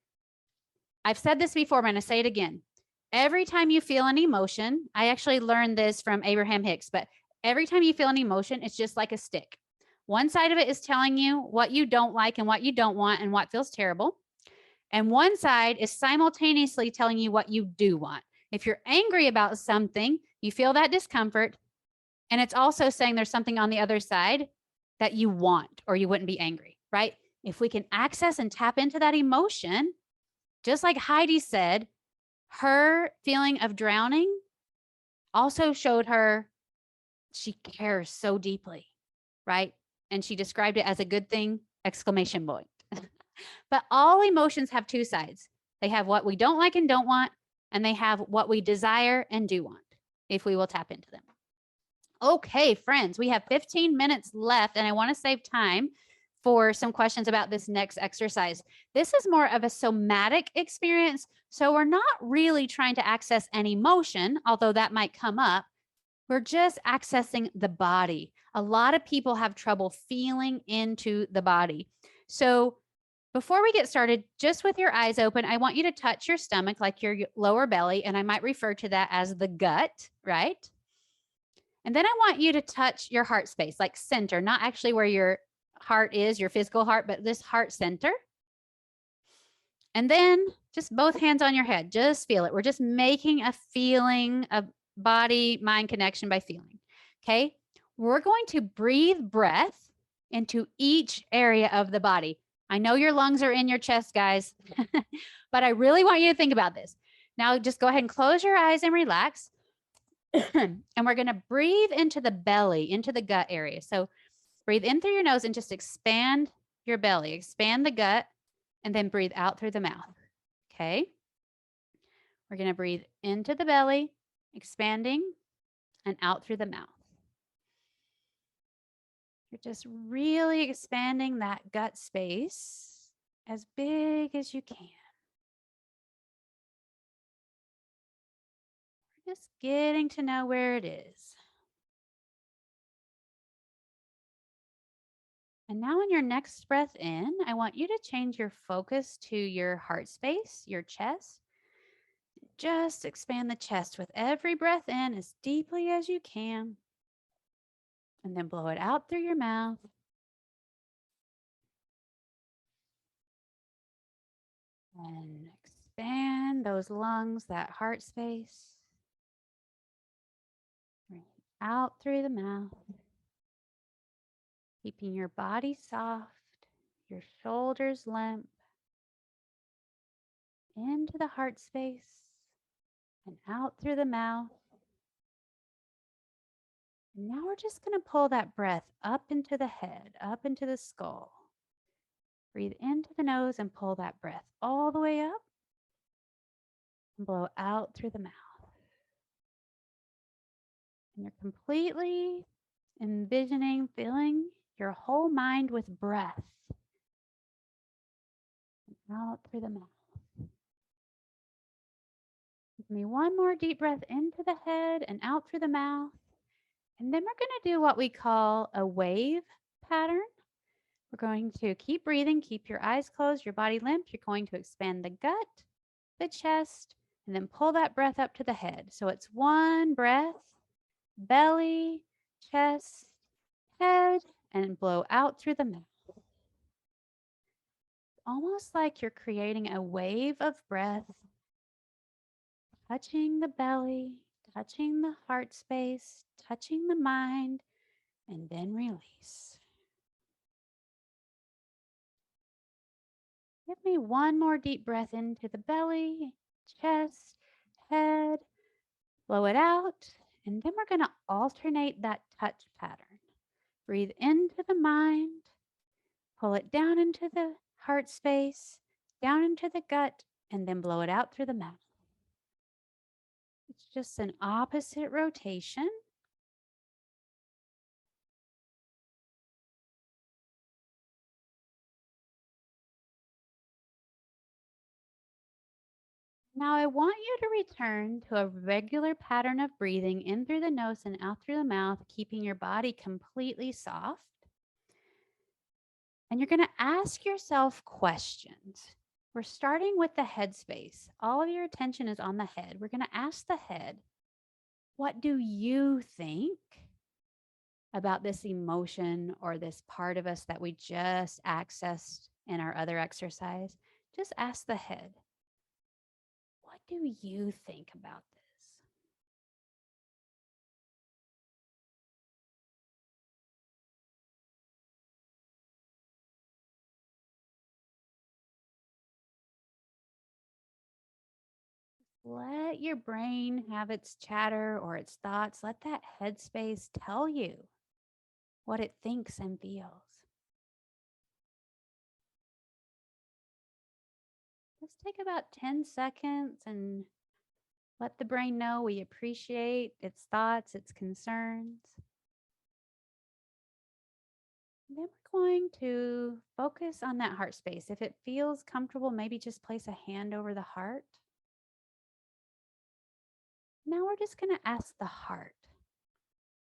A: I've said this before, but I'm going to say it again. Every time you feel an emotion, I actually learned this from Abraham Hicks, but every time you feel an emotion, it's just like a stick. One side of it is telling you what you don't like and what you don't want and what feels terrible. And one side is simultaneously telling you what you do want. If you're angry about something, you feel that discomfort. And it's also saying there's something on the other side that you want, or you wouldn't be angry, right? If we can access and tap into that emotion, just like Heidi said, her feeling of drowning also showed her she cares so deeply, right? And she described it as a good thing, exclamation point. But all emotions have two sides. They have what we don't like and don't want, and they have what we desire and do want, if we will tap into them. Okay, friends, we have 15 minutes left, and I want to save time for some questions about this next exercise. This is more of a somatic experience, so we're not really trying to access an emotion, although that might come up. We're just accessing the body. A lot of people have trouble feeling into the body. So before we get started, just with your eyes open, I want you to touch your stomach, like your lower belly, and I might refer to that as the gut, right? And then I want you to touch your heart space, like center, not actually where your heart is, your physical heart, but this heart center. And then just both hands on your head, just feel it. We're just making a feeling, a body mind connection by feeling. Okay. We're going to breathe breath into each area of the body. I know your lungs are in your chest, guys, but I really want you to think about this. Now, just go ahead and close your eyes and relax. And we're going to breathe into the belly, into the gut area. So breathe in through your nose and just expand your belly, expand the gut, and then breathe out through the mouth. Okay. We're going to breathe into the belly, expanding, and out through the mouth. You're just really expanding that gut space as big as you can. Just getting to know where it is. And now on your next breath in, I want you to change your focus to your heart space, your chest. Just expand the chest with every breath in as deeply as you can. And then blow it out through your mouth. And expand those lungs, that heart space. Breathe out through the mouth. Keeping your body soft, your shoulders limp. Into the heart space and out through the mouth. And now we're just going to pull that breath up into the head, up into the skull. Breathe into the nose and pull that breath all the way up. And blow out through the mouth. And you're completely envisioning, filling your whole mind with breath. And out through the mouth. Give me one more deep breath into the head and out through the mouth. And then we're going to do what we call a wave pattern. We're going to keep breathing, keep your eyes closed, your body limp. You're going to expand the gut, the chest, and then pull that breath up to the head. So it's one breath, belly, chest, head, and blow out through the mouth. Almost like you're creating a wave of breath, touching the belly, touching the heart space, touching the mind, and then release. Give me one more deep breath into the belly, chest, head, blow it out, and then we're going to alternate that touch pattern. Breathe into the mind, pull it down into the heart space, down into the gut, and then blow it out through the mouth. It's just an opposite rotation. Now I want you to return to a regular pattern of breathing in through the nose and out through the mouth, keeping your body completely soft. And you're going to ask yourself questions. We're starting with the head space. All of your attention is on the head. We're going to ask the head, what do you think about this emotion or this part of us that we just accessed in our other exercise? Just ask the head, what do you think about this? Let your brain have its chatter or its thoughts. Let that headspace tell you what it thinks and feels. Just take about 10 seconds and let the brain know we appreciate its thoughts, its concerns. And then we're going to focus on that heart space. If it feels comfortable, maybe just place a hand over the heart. Now we're just going to ask the heart,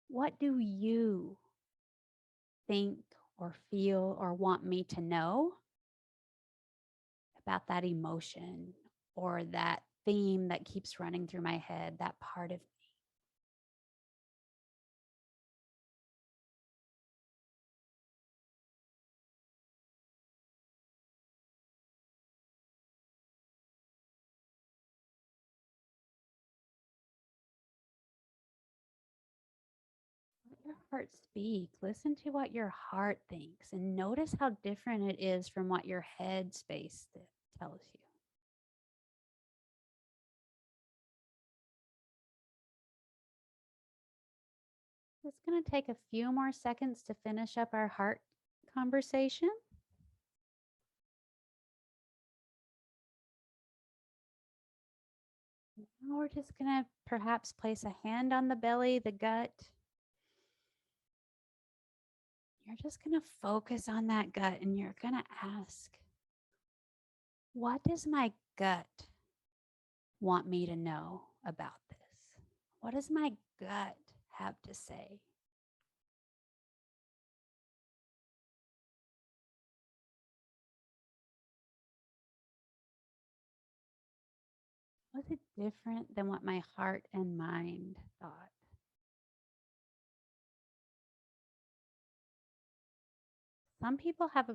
A: what do you think or feel or want me to know about that emotion or that theme that keeps running through my head, that part of me? Let your heart speak. Listen to what your heart thinks and notice how different it is from what your head space tells you. It's going to take a few more seconds to finish up our heart conversation. Now we're just going to perhaps place a hand on the belly, the gut. You're just going to focus on that gut and you're going to ask, what does my gut want me to know about this? What does my gut have to say? Was it different than what my heart and mind thought? Some people have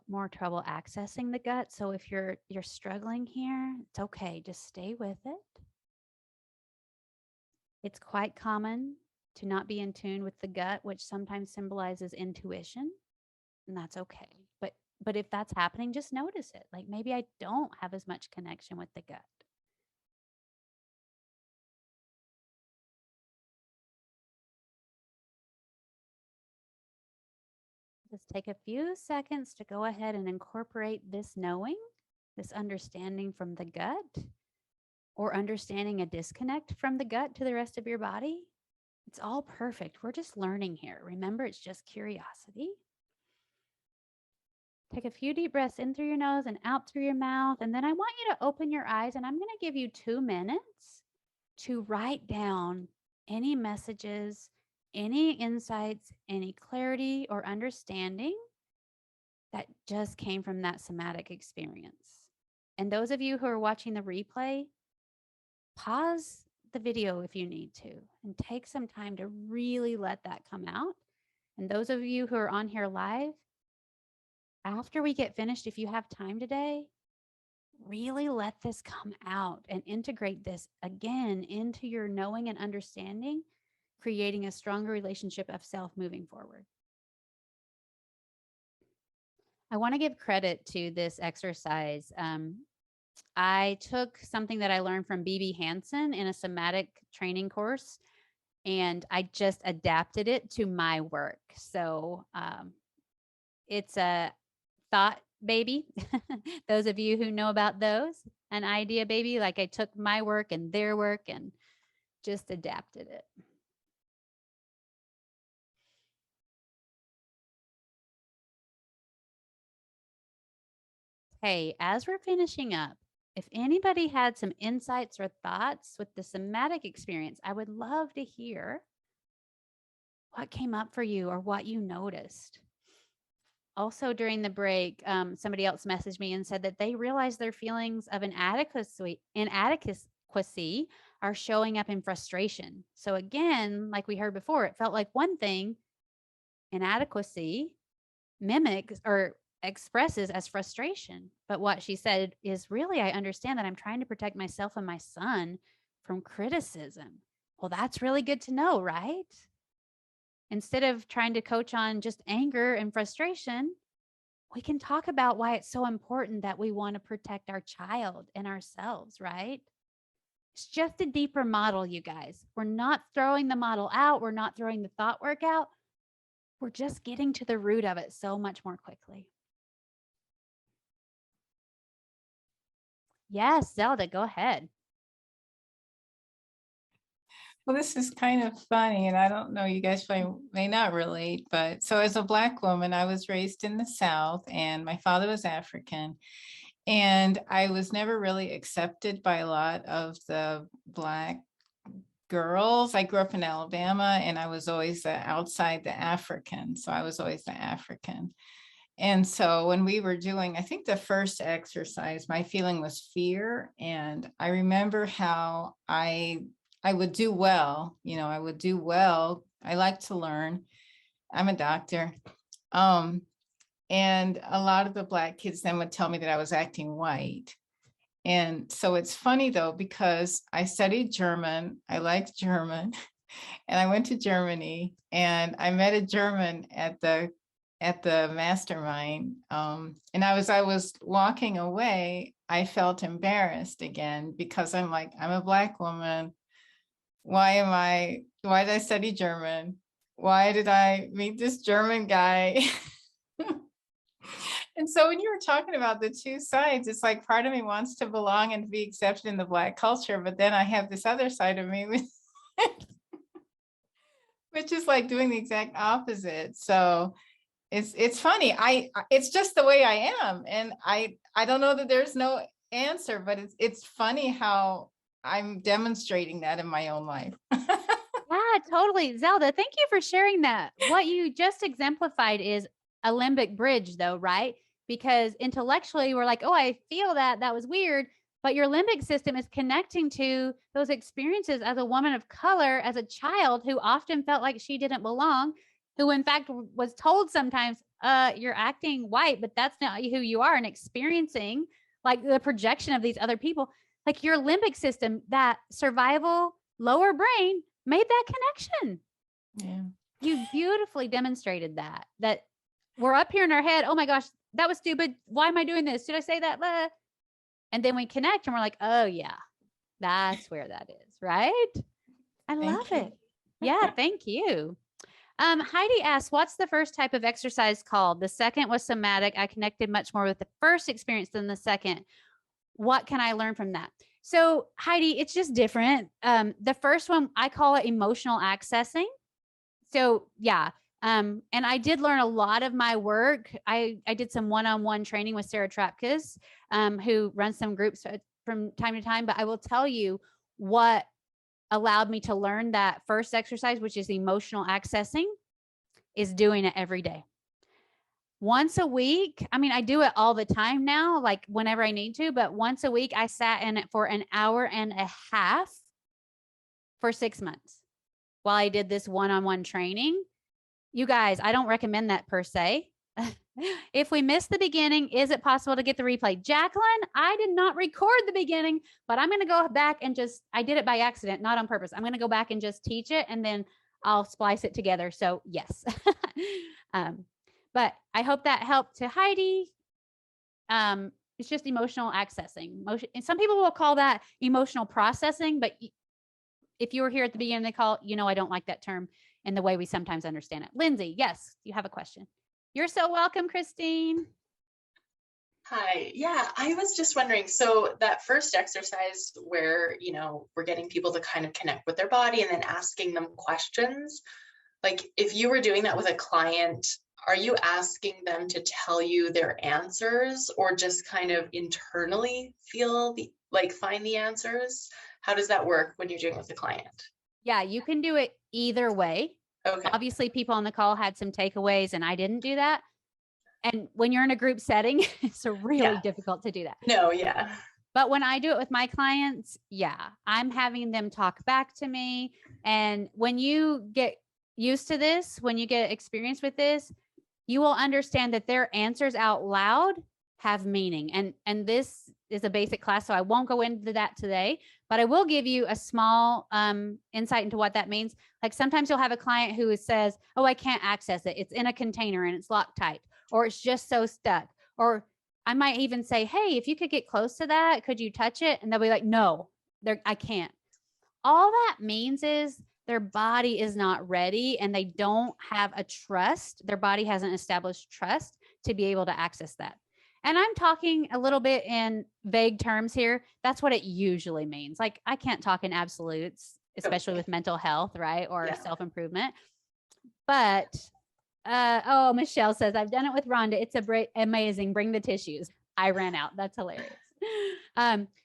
A: more trouble accessing the gut. So if you're struggling here, it's okay. Just stay with it. It's quite common to not be in tune with the gut, which sometimes symbolizes intuition, and that's okay. But if that's happening, just notice it. Like maybe I don't have as much connection with the gut. Just take a few seconds to go ahead and incorporate this knowing, this understanding from the gut, or understanding a disconnect from the gut to the rest of your body. It's all perfect. We're just learning here. Remember, it's just curiosity. Take a few deep breaths in through your nose and out through your mouth. And then I want you to open your eyes, and I'm going to give you 2 minutes to write down any messages, any insights, any clarity or understanding that just came from that somatic experience. And those of you who are watching the replay, pause the video if you need to and take some time to really let that come out. And those of you who are on here live, after we get finished, if you have time today, really let this come out and integrate this again into your knowing and understanding, creating a stronger relationship of self moving forward. I want to give credit to this exercise. I took something that I learned from BB Hansen in a somatic training course, and I just adapted it to my work. So it's a thought baby. Those of you who know about those, an idea baby, like I took my work and their work and just adapted it. Hey, as we're finishing up, If anybody had some insights or thoughts with the somatic experience, I would love to hear what came up for you or what you noticed. Also, during the break, somebody else messaged me and said that they realized their feelings of inadequacy are showing up in frustration. So again, like we heard before, it felt like one thing, inadequacy mimics or expresses as frustration. But what she said is, really, I understand that I'm trying to protect myself and my son from criticism. Well, that's really good to know, right? Instead of trying to coach on just anger and frustration, we can talk about why it's so important that we want to protect our child and ourselves, right? It's just a deeper model, you guys. We're not throwing the model out. We're not throwing the thought work out. We're just getting to the root of it so much more quickly. Yes, Zelda, go ahead.
B: Well, this is kind of funny, and I don't know, you guys may not relate, but so as a Black woman, I was raised in the South, and my father was African, and I was never really accepted by a lot of the Black girls. I grew up in Alabama, and I was always outside the African, so I was always the African. And so when we were doing, I think the first exercise, my feeling was fear, and I remember how I would do well, I would do well. I like to learn. I'm a doctor. And a lot of the Black kids then would tell me that I was acting white. And so it's funny though, because I studied German, I liked German, and I went to Germany, and I met a German at the mastermind. And I was walking away, I felt embarrassed again, because I'm like, I'm a Black woman. Why did I study German? Why did I meet this German guy? And so when you were talking about the two sides, it's like part of me wants to belong and be accepted in the Black culture, but then I have this other side of me, which is like doing the exact opposite. So it's funny. It's just the way I am, and I don't know that there's no answer, but it's funny how I'm demonstrating that in my own life.
A: Yeah, totally. Zelda, thank you for sharing that. What you just exemplified is a limbic bridge, though, right? Because intellectually, we're like, oh, I feel that. That was weird. But your limbic system is connecting to those experiences as a woman of color, as a child who often felt like she didn't belong, who in fact was told sometimes, you're acting white, but that's not who you are, and experiencing like the projection of these other people. Like your limbic system, that survival lower brain made that connection.
B: Yeah.
A: You beautifully demonstrated that we're up here in our head. Oh my gosh, that was stupid. Why am I doing this? Did I say that? Blah. And then we connect and we're like, oh yeah, that's where that is, right? I love it. Yeah, thank you. Heidi asks, what's the first type of exercise called? The second was somatic. I connected much more with the first experience than the second. What can I learn from that? So Heidi, it's just different. The first one, I call it emotional accessing. So yeah. And I did learn a lot of my work. I did some one-on-one training with Sarah Trapkis, who runs some groups from time to time. But I will tell you what allowed me to learn that first exercise, which is emotional accessing, is doing it every day. Once a week. I mean, I do it all the time now, like whenever I need to, but once a week I sat in it for an hour and a half for 6 months while I did this one-on-one training. You guys, I don't recommend that per se. If we missed the beginning, is it possible to get the replay? Jacqueline, I did not record the beginning, but I'm going to go back and I did it by accident, not on purpose. I'm going to go back and just teach it, and then I'll splice it together. So yes. But I hope that helped to Heidi. It's just emotional accessing. And some people will call that emotional processing, but if you were here at the beginning, they call, I don't like that term in the way we sometimes understand it. Lindsay, yes, you have a question. You're so welcome, Christine.
E: Hi. Yeah, I was just wondering, so that first exercise where, we're getting people to kind of connect with their body and then asking them questions, like if you were doing that with a client are you asking them to tell you their answers or just kind of internally find the answers? How does that work when you're doing with the client?
A: Yeah, you can do it either way.
E: Okay.
A: Obviously, people on the call had some takeaways and I didn't do that. And when you're in a group setting, it's really difficult to do that.
E: No, yeah.
A: But when I do it with my clients, yeah, I'm having them talk back to me. And when you get used to this, when you get experience with this, you will understand that their answers out loud have meaning. And this is a basic class, so I won't go into that today, but I will give you a small insight into what that means. Like sometimes you'll have a client who says, oh, I can't access it. It's in a container and it's Loctite, or it's just so stuck. Or I might even say, hey, if you could get close to that, could you touch it? And they'll be like, no, I can't. All that means is their body is not ready and they don't have a trust. Their body hasn't established trust to be able to access that. And I'm talking a little bit in vague terms here. That's what it usually means. Like I can't talk in absolutes, especially with mental health, right? Or self-improvement. But, oh, Michelle says, I've done it with Rhonda. It's amazing. Bring the tissues. I ran out. That's hilarious.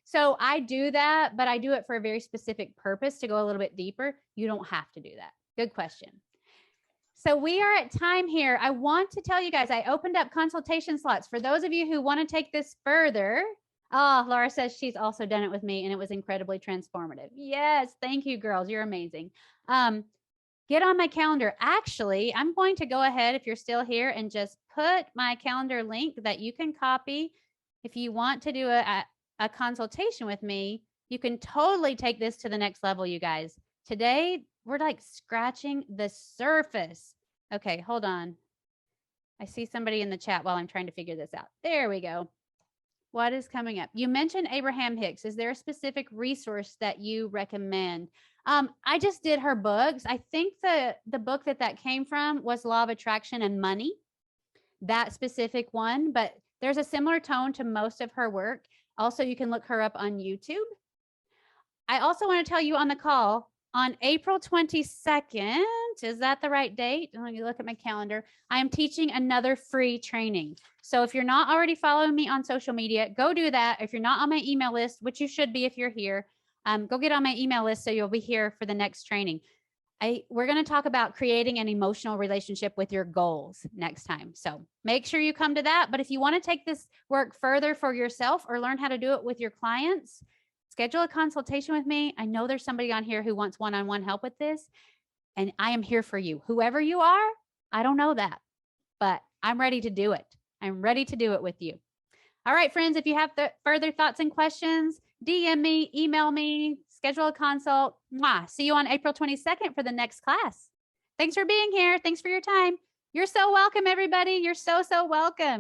A: So I do that, but I do it for a very specific purpose to go a little bit deeper. You don't have to do that. Good question. So we are at time here. I want to tell you guys, I opened up consultation slots for those of you who want to take this further. Oh, Laura says she's also done it with me and it was incredibly transformative. Yes. Thank you, girls. You're amazing. Get on my calendar. Actually, I'm going to go ahead if you're still here and just put my calendar link that you can copy. If you want to do a consultation with me, you can totally take this to the next level, you guys. Today, we're like scratching the surface. Okay, hold on. I see somebody in the chat while I'm trying to figure this out. There we go. What is coming up? You mentioned Abraham Hicks. Is there a specific resource that you recommend? I just did her books. I think the book that came from was Law of Attraction and Money, that specific one, but there's a similar tone to most of her work. Also, you can look her up on YouTube. I also want to tell you on the call on April 22nd, is that the right date? Let me look at my calendar. I am teaching another free training. So if you're not already following me on social media, go do that. If you're not on my email list, which you should be if you're here, go get on my email list so you'll be here for the next training. We're going to talk about creating an emotional relationship with your goals next time. So make sure you come to that. But if you want to take this work further for yourself or learn how to do it with your clients, schedule a consultation with me. I know there's somebody on here who wants one-on-one help with this, and I am here for you. Whoever you are, I don't know that, but I'm ready to do it. I'm ready to do it with you. All right, friends, if you have further thoughts and questions, DM me, email me, schedule a consult. Mwah. See you on April 22nd for the next class. Thanks for being here. Thanks for your time. You're so welcome, everybody. You're so welcome.